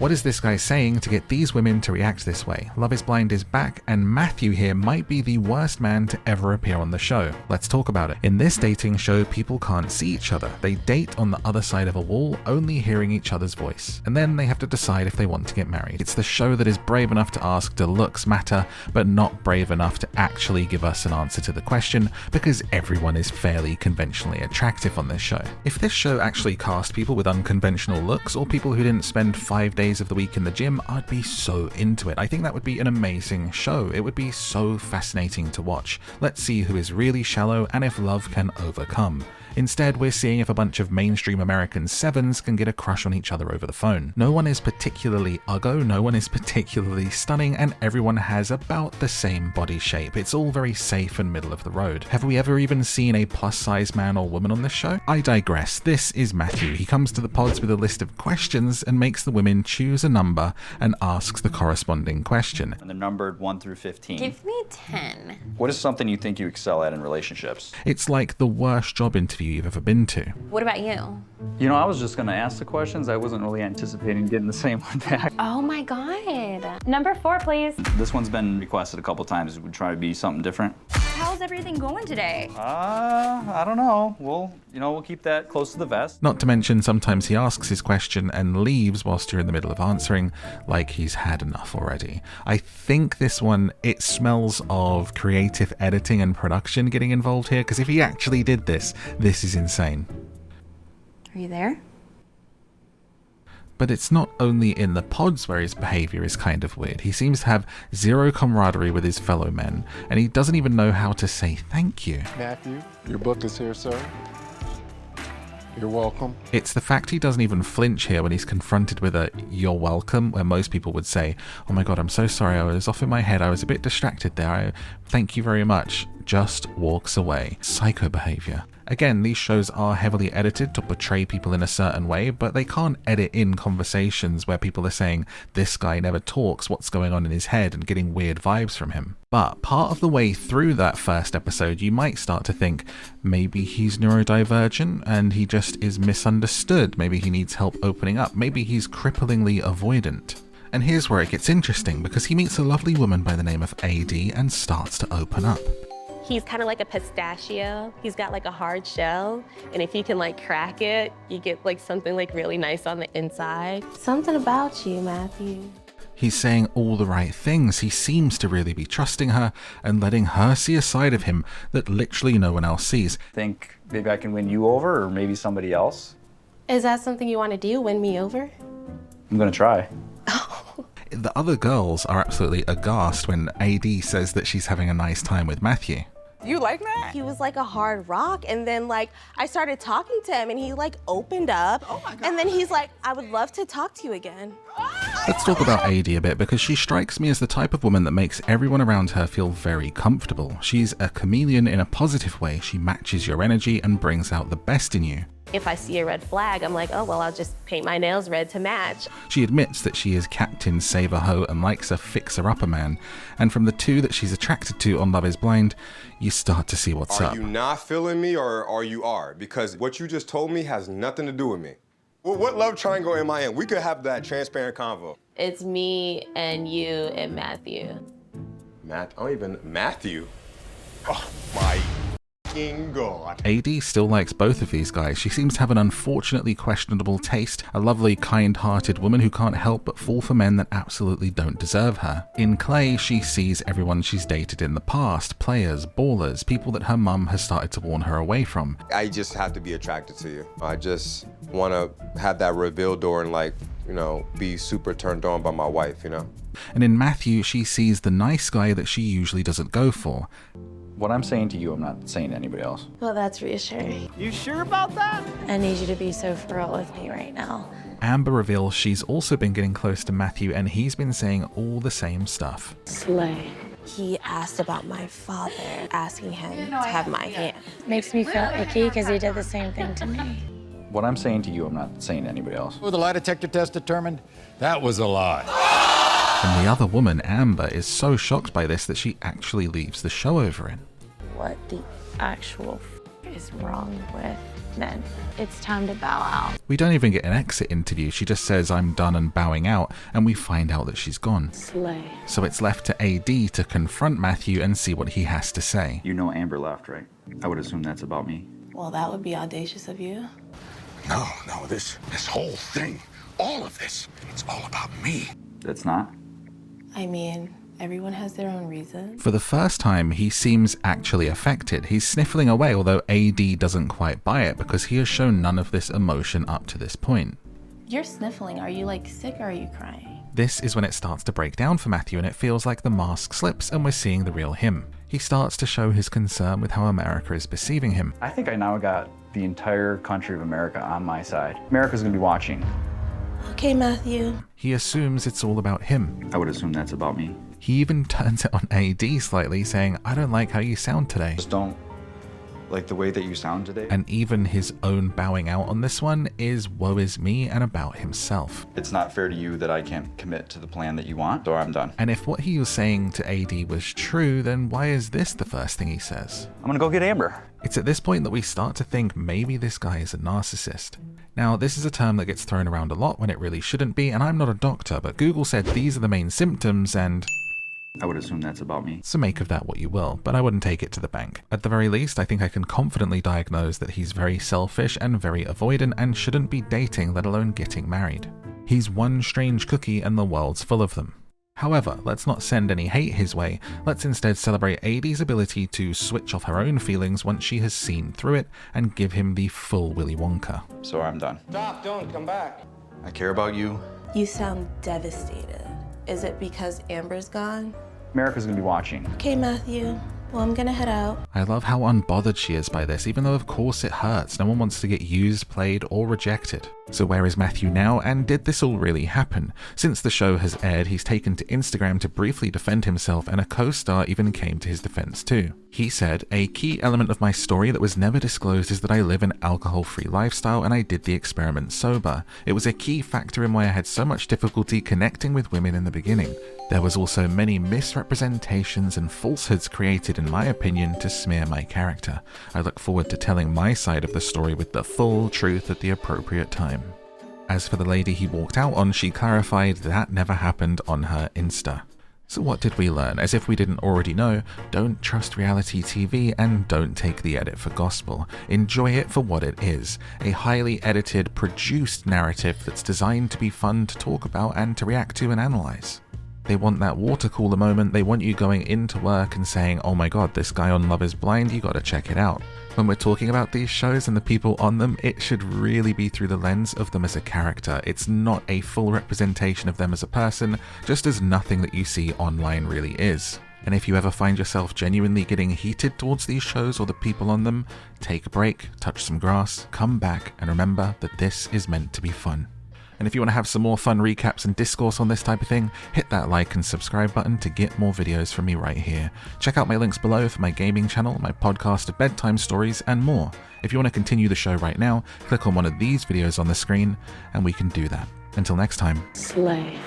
What is this guy saying to get these women to react this way? Love is Blind is back, and Mathew here might be the worst man to ever appear on the show. Let's talk about it. In this dating show, people can't see each other. They date on the other side of a wall, only hearing each other's voice. And then they have to decide if they want to get married. It's the show that is brave enough to ask, do looks matter, but not brave enough to actually give us an answer to the question, because everyone is fairly conventionally attractive on this show. If this show actually cast people with unconventional looks, or people who didn't spend 5 days of the week in the gym, I'd be so into it. I think that would be an amazing show. It would be so fascinating to watch. Let's see who is really shallow and if love can overcome. Instead, we're seeing if a bunch of mainstream American sevens can get a crush on each other over the phone. No one is particularly uggo, no one is particularly stunning, and everyone has about the same body shape. It's all very safe and middle of the road. Have we ever even seen a plus-size man or woman on this show? I digress. This is Mathew. He comes to the pods with a list of questions and makes the women choose a number and asks the corresponding question. And they're numbered 1 through 15. Give me 10. What is something you think you excel at in relationships? It's like the worst job interview you've ever been to. What about you? You know, I was just gonna ask the questions. I wasn't really anticipating getting the same one back. Oh my God. Number 4, please. This one's been requested a couple times. We try to be something different. How's everything going today? I don't know. We'll keep that close to the vest. Not to mention, sometimes he asks his question and leaves whilst you're in the middle of answering, like he's had enough already. I think this one, it smells of creative editing and production getting involved here, because if he actually did this is insane. Are you there? But it's not only in the pods where his behavior is kind of weird. He seems to have zero camaraderie with his fellow men, and he doesn't even know how to say thank you. Mathew, your book is here, sir. You're welcome. It's the fact he doesn't even flinch here when he's confronted with a "you're welcome," where most people would say, "Oh my God, I'm so sorry, I was off in my head, I was a bit distracted there, thank you very much." Just walks away. Psycho behavior. Again, these shows are heavily edited to portray people in a certain way, but they can't edit in conversations where people are saying, this guy never talks, what's going on in his head, and getting weird vibes from him. But part of the way through that first episode, you might start to think, maybe he's neurodivergent and he just is misunderstood. Maybe he needs help opening up. Maybe he's cripplingly avoidant. And here's where it gets interesting, because he meets a lovely woman by the name of AD and starts to open up. He's kind of like a pistachio. He's got like a hard shell, and if you can like crack it, you get like something like really nice on the inside. Something about you, Mathew. He's saying all the right things. He seems to really be trusting her and letting her see a side of him that literally no one else sees. Think maybe I can win you over, or maybe somebody else? Is that something you want to do, win me over? I'm gonna try. The other girls are absolutely aghast when AD says that she's having a nice time with Mathew. You like Matt? He was like a hard rock, and then like I started talking to him and he like opened up. Oh my God. And then he's like, I would love to talk to you again. Let's talk about AD a bit, because she strikes me as the type of woman that makes everyone around her feel very comfortable. She's a chameleon in a positive way. She matches your energy and brings out the best in you. If I see a red flag, I'm like, oh, well, I'll just paint my nails red to match. She admits that she is Captain Save-A-Ho and likes a fixer-upper man. And from the two that she's attracted to on Love is Blind, you start to see what's up. Are you not feeling me, or you are? Because what you just told me has nothing to do with me. Well, what love triangle am I in? We could have that transparent convo. It's me and you and Mathew. I don't even... Mathew? Oh, my God. AD still likes both of these guys. She seems to have an unfortunately questionable taste, a lovely, kind-hearted woman who can't help but fall for men that absolutely don't deserve her. In Clay, she sees everyone she's dated in the past, players, ballers, people that her mum has started to warn her away from. I just have to be attracted to you. I just want to have that reveal door and, like, you know, be super turned on by my wife, you know? And in Mathew, she sees the nice guy that she usually doesn't go for. What I'm saying to you, I'm not saying to anybody else. Well, that's reassuring. You sure about that? I need you to be so for real with me right now. Amber reveals she's also been getting close to Mathew, and he's been saying all the same stuff. Slay. He asked about my father, asking him to have my hand. Makes me feel icky because he did the same thing to me. What I'm saying to you, I'm not saying to anybody else. The lie detector test determined that was a lie. And the other woman, Amber, is so shocked by this that she actually leaves the show over it. What the actual is wrong with men. It's time to bow out. We don't even get an exit interview. She just says, "I'm done," and bowing out, and we find out that she's gone. Slay. So it's left to AD to confront Mathew and see what he has to say. You know Amber left, right? I would assume that's about me. Well, that would be audacious of you. No, this whole thing, all of this, it's all about me. It's not? I mean, everyone has their own reason. For the first time, he seems actually affected. He's sniffling away, although AD doesn't quite buy it because he has shown none of this emotion up to this point. You're sniffling. Are you like sick or are you crying? This is when it starts to break down for Mathew, and it feels like the mask slips and we're seeing the real him. He starts to show his concern with how America is perceiving him. I think I now got the entire country of America on my side. America's gonna be watching. Okay, Mathew. He assumes it's all about him. I would assume that's about me. He even turns it on AD slightly, saying, "I don't like how you sound today." Just don't like the way that you sound today. And even his own bowing out on this one is woe is me and about himself. It's not fair to you that I can't commit to the plan that you want, so I'm done. And if what he was saying to AD was true, then why is this the first thing he says? I'm gonna go get Amber. It's at this point that we start to think maybe this guy is a narcissist. Now, this is a term that gets thrown around a lot when it really shouldn't be, and I'm not a doctor, but Google said these are the main symptoms, and I would assume that's about me. so make of that what you will, but I wouldn't take it to the bank. At the very least, I think I can confidently diagnose that he's very selfish and very avoidant and shouldn't be dating, let alone getting married. He's one strange cookie and the world's full of them. However, let's not send any hate his way. Let's instead celebrate AD's ability to switch off her own feelings once she has seen through it and give him the full Willy Wonka. So I'm done. Stop, don't come back. I care about you. You sound devastated. Is it because Amber's gone? America's gonna be watching. Okay, Mathew. Well, I'm gonna head out. I love how unbothered she is by this, even though of course it hurts. No one wants to get used, played, or rejected. So where is Mathew now, and did this all really happen? Since the show has aired, he's taken to Instagram to briefly defend himself, and a co-star even came to his defense too. He said, "A key element of my story that was never disclosed is that I live an alcohol-free lifestyle and I did the experiment sober. It was a key factor in why I had so much difficulty connecting with women in the beginning. There was also many misrepresentations and falsehoods created, in my opinion, to smear my character. I look forward to telling my side of the story with the full truth at the appropriate time." As for the lady he walked out on, she clarified that never happened on her Insta. So what did we learn? As if we didn't already know, don't trust reality TV and don't take the edit for gospel. Enjoy it for what it is, a highly edited, produced narrative that's designed to be fun to talk about and to react to and analyze. They want that water cooler moment. They want you going into work and saying, "Oh my god, this guy on Love is Blind, you gotta check it out." When we're talking about these shows and the people on them, it should really be through the lens of them as a character. It's not a full representation of them as a person, just as nothing that you see online really is. And if you ever find yourself genuinely getting heated towards these shows or the people on them, take a break, touch some grass, come back, and remember that this is meant to be fun. And if you want to have some more fun recaps and discourse on this type of thing, hit that like and subscribe button to get more videos from me right here. Check out my links below for my gaming channel, my podcast of bedtime stories, and more. If you want to continue the show right now, click on one of these videos on the screen, and we can do that. Until next time. Slay.